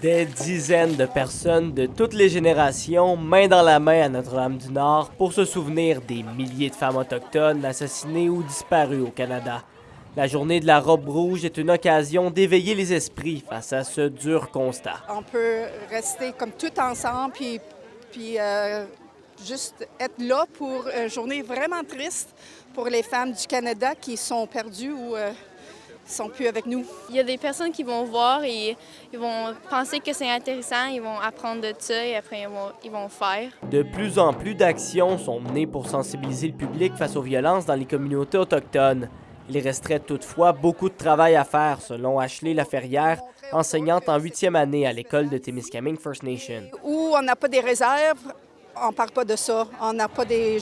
Des dizaines de personnes de toutes les générations, main dans la main à Notre-Dame-du-Nord, pour se souvenir des milliers de femmes autochtones assassinées ou disparues au Canada. La journée de la robe rouge est une occasion d'éveiller les esprits face à ce dur constat. On peut rester comme tout ensemble, puis juste être là pour une journée vraiment triste pour les femmes du Canada qui sont perdues ou sont plus avec nous. Il y a des personnes qui vont voir et ils vont penser que c'est intéressant, ils vont apprendre de ça et après ils vont faire. De plus en plus d'actions sont menées pour sensibiliser le public face aux violences dans les communautés autochtones. Il resterait toutefois beaucoup de travail à faire, selon Ashley Laferrière, enseignante en 8e année à l'école de Témiscamingue First Nation. Où on n'a pas des réserves, on ne parle pas de ça. On n'a pas des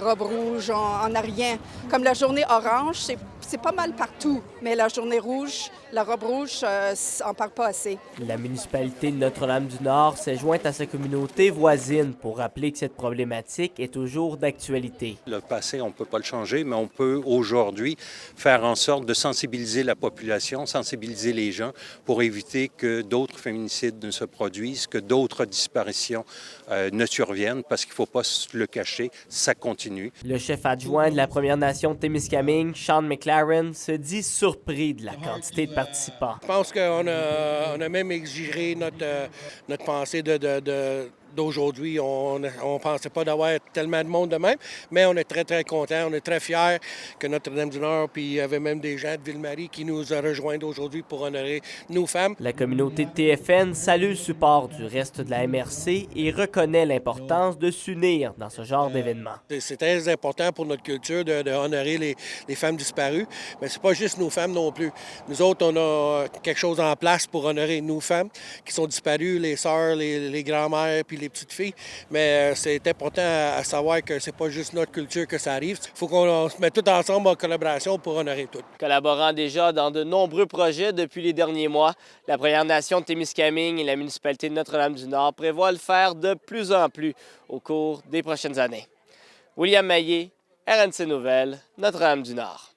robes rouges, on n'a rien. Comme la journée orange, c'est pas mal partout, mais la journée rouge, la robe rouge, on ne parle pas assez. La municipalité de Notre-Dame-du-Nord s'est jointe à sa communauté voisine pour rappeler que cette problématique est toujours d'actualité. Le passé, on ne peut pas le changer, mais on peut aujourd'hui faire en sorte de sensibiliser la population, sensibiliser les gens pour éviter que d'autres féminicides ne se produisent, que d'autres disparitions ne surviennent, parce qu'il ne faut pas se le cacher, ça continue. Le chef adjoint de la Première Nation de Témiscamingue, Sean McLaren, se dit surpris de la quantité de participants. Je pense qu'on a même exigéré notre pensée d'aujourd'hui. On ne pensait pas d'avoir tellement de monde de même, mais on est très, très contents. On est très fiers que Notre-Dame-du-Nord, puis il y avait même des gens de Ville-Marie qui nous ont rejoints aujourd'hui pour honorer nos femmes. La communauté de TFN salue le support du reste de la MRC et reconnaît l'importance de s'unir dans ce genre d'événement. C'est très important pour notre culture de honorer les femmes disparues, mais c'est pas juste nos femmes non plus. Nous autres, on a quelque chose en place pour honorer nos femmes qui sont disparues, les sœurs, les grands-mères, puis les petites filles, mais c'est important à savoir que c'est pas juste notre culture que ça arrive. Il faut qu'on se mette tous ensemble en collaboration pour honorer tout. Collaborant déjà dans de nombreux projets depuis les derniers mois, la Première Nation de Témiscamingue et la municipalité de Notre-Dame-du-Nord prévoient le faire de plus en plus au cours des prochaines années. William Maillé, RNC Nouvelles, Notre-Dame-du-Nord.